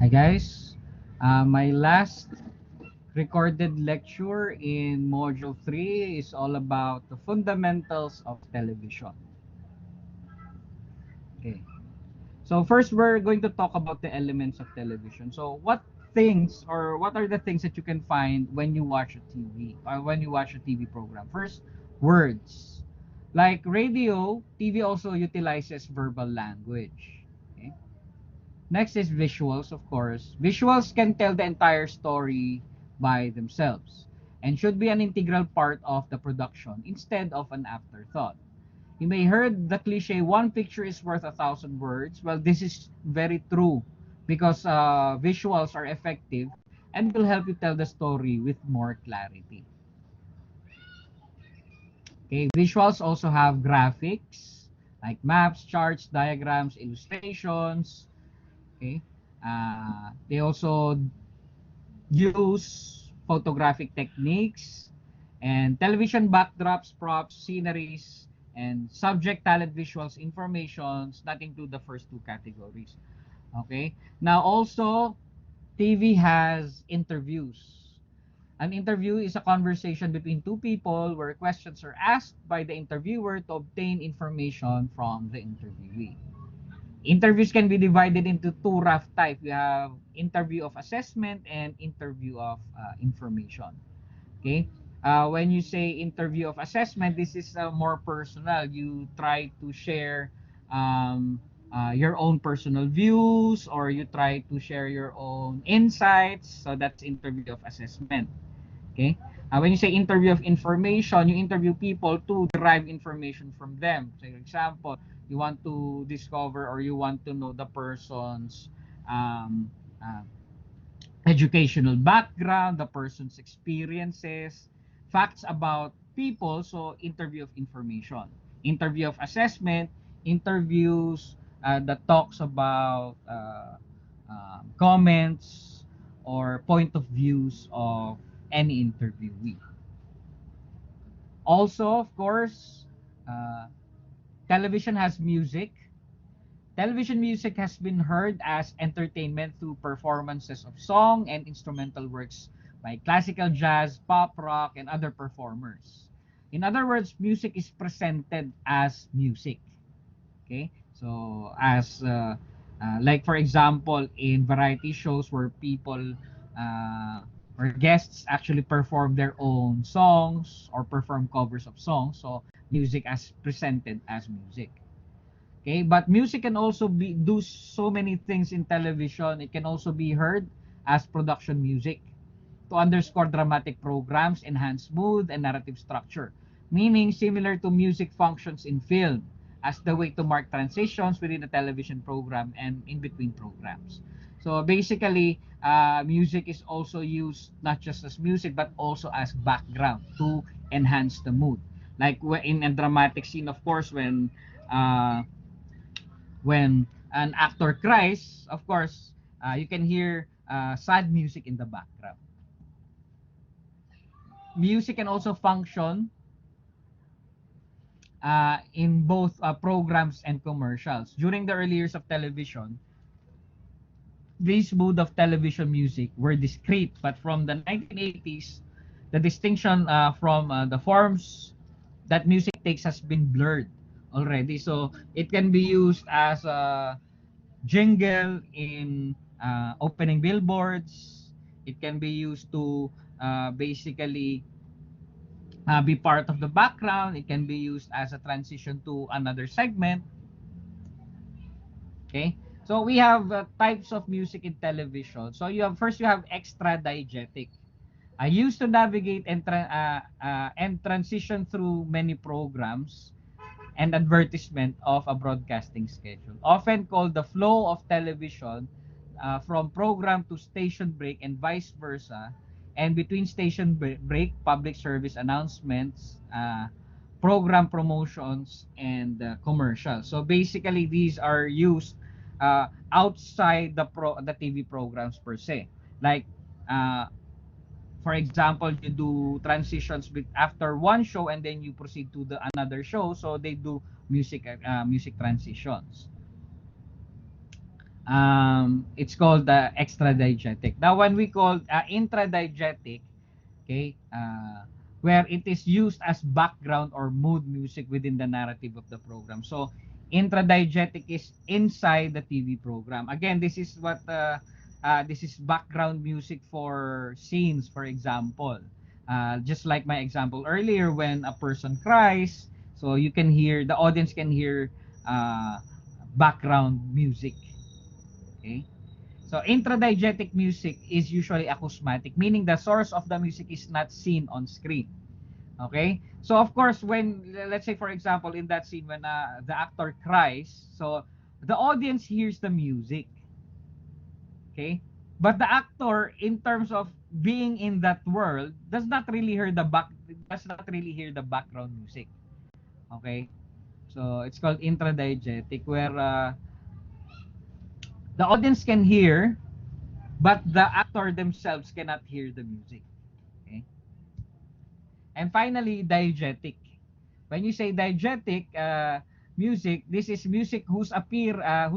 Hi guys, my last recorded lecture in Module 3 is all about the fundamentals of television. Okay, so first we're going to talk about the elements of television. So what are the things that you can find when you watch a TV or when you watch a TV program? First, words. Like radio, TV also utilizes verbal language. Okay. Next is visuals, of course. Visuals can tell the entire story by themselves and should be an integral part of the production instead of an afterthought. You may heard the cliche, one picture is worth 1,000 words. Well, this is very true because visuals are effective and will help you tell the story with more clarity. Okay, visuals also have graphics like maps, charts, diagrams, illustrations. Okay, they also use photographic techniques and television backdrops, props, sceneries, and subject talent visuals informations that include the first two categories. Okay. Now also, TV has interviews. An interview is a conversation between two people where questions are asked by the interviewer to obtain information from the interviewee. Interviews can be divided into two rough type. We have interview of assessment and interview of information. Okay. When you say interview of assessment, this is more personal. You try to share your own personal views, or you try to share your own insights. So that's interview of assessment. Okay. When you say interview of information, you interview people to derive information from them. So, for example, you want to discover or you want to know the person's um, uh, educational background, the person's experiences, facts about people. So, interview of information. Interview of assessment, interviews that talks about comments or point of views of any interviewee. Also, of course, uh, television has music. Television music has been heard as entertainment through performances of song and instrumental works by classical jazz, pop, rock, and other performers. In other words, music is presented as music. Okay, so as like for example, in variety shows where people or guests actually perform their own songs or perform covers of songs, so music as presented as music. Okay, but music can also be do so many things in television. It can also be heard as production music to underscore dramatic programs, enhance mood and narrative structure, meaning similar to music functions in film as the way to mark transitions within a television program and in between programs. So basically, music is also used not just as music but also as background to enhance the mood. Like in a dramatic scene, of course, uh, when an actor cries, of course, you can hear sad music in the background. Music can also function in both programs and commercials. During the early years of television, these mood of television music were discrete, but from the 1980s, the distinction from the forms that music takes has been blurred already. So it can be used as a jingle in opening billboards. It can be used to basically be part of the background. It can be used as a transition to another segment. Okay. So we have types of music in television. So you have extra diegetic. I used to navigate and transition through many programs and advertisement of a broadcasting schedule, often called the flow of television, from program to station break and vice versa, and between station break, public service announcements, program promotions, and commercials. So basically, these are used outside the TV programs per se. Like, uh, for example, you do transitions after one show and then you proceed to the another show, so they do music transitions. It's called extradiegetic. Now, when we call intradiegetic, okay, where it is used as background or mood music within the narrative of the program. So, intradiegetic is inside the TV program. Again, this is background music for scenes, for example. Just like my example earlier, when a person cries, so you can hear, the audience can hear uh, background music. Okay. So intradiegetic music is usually acousmatic, meaning the source of the music is not seen on screen. Okay? So of course, when, let's say for example, in that scene when the actor cries, so the audience hears the music. Okay? But the actor, in terms of being in that world, does not really hear the background music. Okay? So it's called intradiegetic, where the audience can hear, but the actor themselves cannot hear the music. Okay? And finally, diegetic. When you say diegetic music, this is music whose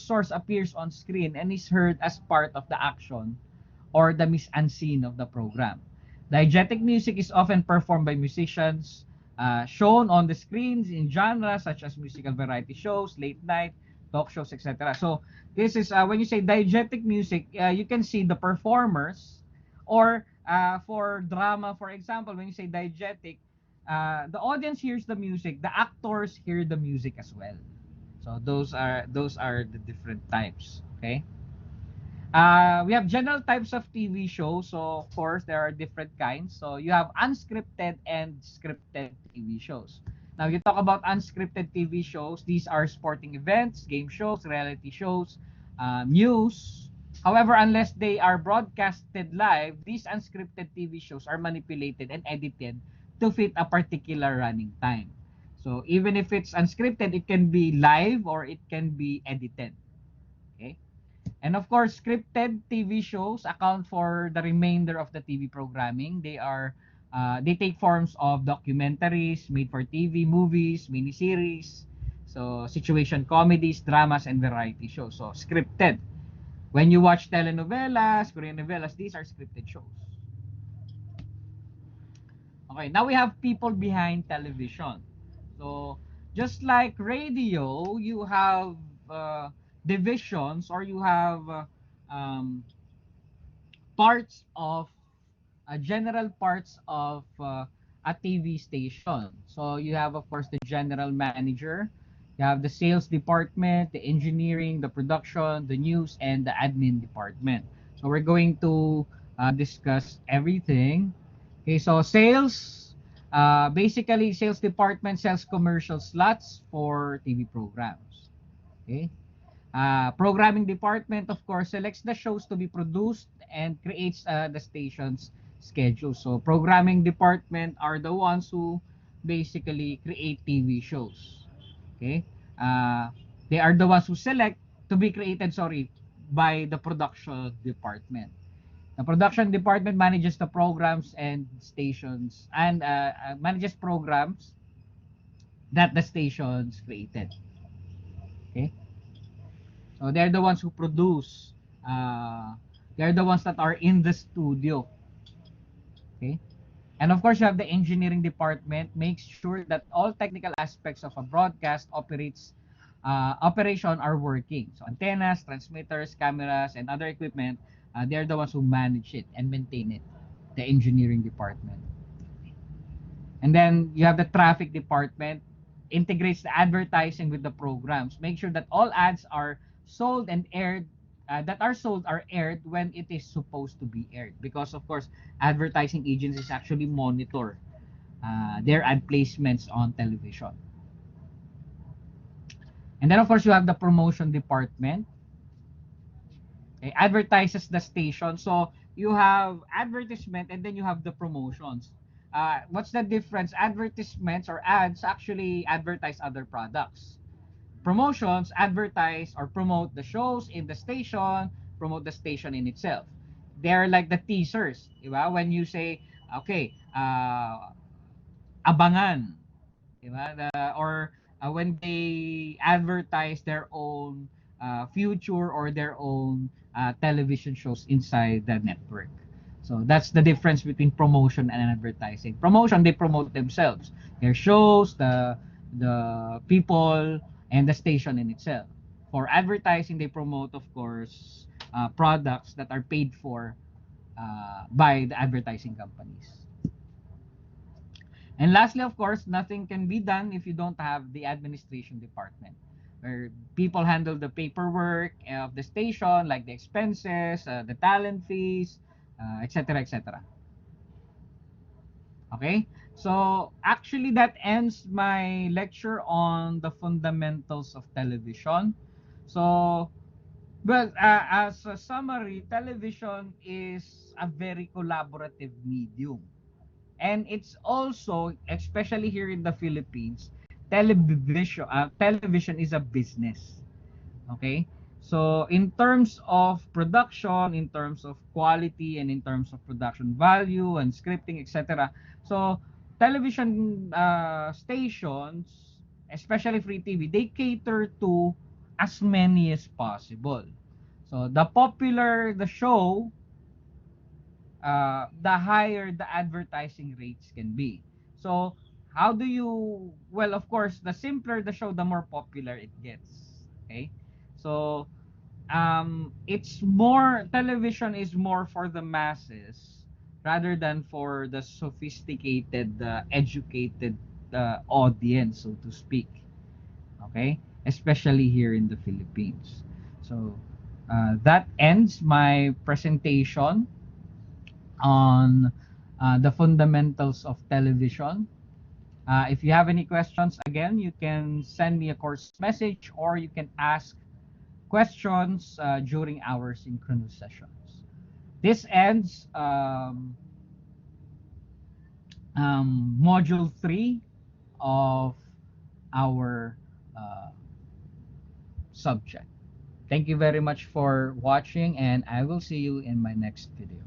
source appears on screen and is heard as part of the action or the mise-en-scene of the program. Diegetic music is often performed by musicians, shown on the screens in genres such as musical variety shows, late night, talk shows, etc. So this is when you say diegetic music, you can see the performers, or for drama, for example, when you say diegetic, the audience hears the music, the actors hear the music as well. So those are the different types. Okay. We have general types of TV shows. So, of course, there are different kinds. So, you have unscripted and scripted TV shows. Now, you talk about unscripted TV shows. These are sporting events, game shows, reality shows, news. However, unless they are broadcasted live, these unscripted TV shows are manipulated and edited to fit a particular running time. So, even if it's unscripted, it can be live or it can be edited. Okay? And of course, scripted TV shows account for the remainder of the TV programming. They take forms of documentaries, made for TV, movies, miniseries, so situation comedies, dramas, and variety shows. So scripted. When you watch telenovelas, Korean novelas, these are scripted shows. Okay, now we have people behind television. So just like radio, you have divisions, or you have um, parts of general parts of a TV station. So you have, of course, the general manager, you have the sales department, the engineering, the production, the news, and the admin department. So we're going to discuss everything. Okay, so sales, basically, sales department sells commercial slots for TV programs. Okay. Programming department, of course, selects the shows to be produced and creates the station's schedule. So programming department are the ones who basically create TV shows. Okay? Uh, they are the ones who select to be created, sorry, by the production department. The production department manages the programs and stations, and manages programs that the stations created. Okay? So they're the ones who produce. Uh, they're the ones that are in the studio. Okay. And of course, you have the engineering department makes sure that all technical aspects of a broadcast operation are working. So antennas, transmitters, cameras, and other equipment, they're the ones who manage it and maintain it. The engineering department. And then you have the traffic department, integrates the advertising with the programs. Make sure that all ads are sold and aired, that are sold are aired when it is supposed to be aired. Because of course, advertising agencies actually monitor their ad placements on television. And then of course, you have the promotion department. Okay, advertises the station. So you have advertisement and then you have the promotions. What's the difference? Advertisements or ads actually advertise other products. Promotions advertise or promote the shows in the station, promote the station in itself. They're like the teasers, di ba? When you say, okay, abangan, di ba? Or when they advertise their own future or their own television shows inside the network. So that's the difference between promotion and advertising. Promotion, they promote themselves, their shows, the people, and the station in itself. For advertising, they promote, of course, products that are paid for by the advertising companies. And lastly, of course, nothing can be done if you don't have the administration department, where people handle the paperwork of the station, like the expenses, the talent fees, etc., etc. Okay? So, actually, that ends my lecture on the fundamentals of television. So, well, as a summary, television is a very collaborative medium. And it's also, especially here in the Philippines, television is a business. Okay? So in terms of production, in terms of quality, and in terms of production value and scripting, etc. So television stations, especially free TV, they cater to as many as possible. So the popular the show, the higher the advertising rates can be. So, how do you, well, of course, the simpler the show, the more popular it gets. Okay? So, it's more, television is more for the masses rather than for the sophisticated, educated audience, so to speak. Okay? Especially here in the Philippines. So, that ends my presentation on the fundamentals of television. If you have any questions, again, you can send me a course message or you can ask questions during our synchronous sessions. This ends module 3 of our uh, subject. Thank you very much for watching, and I will see you in my next video.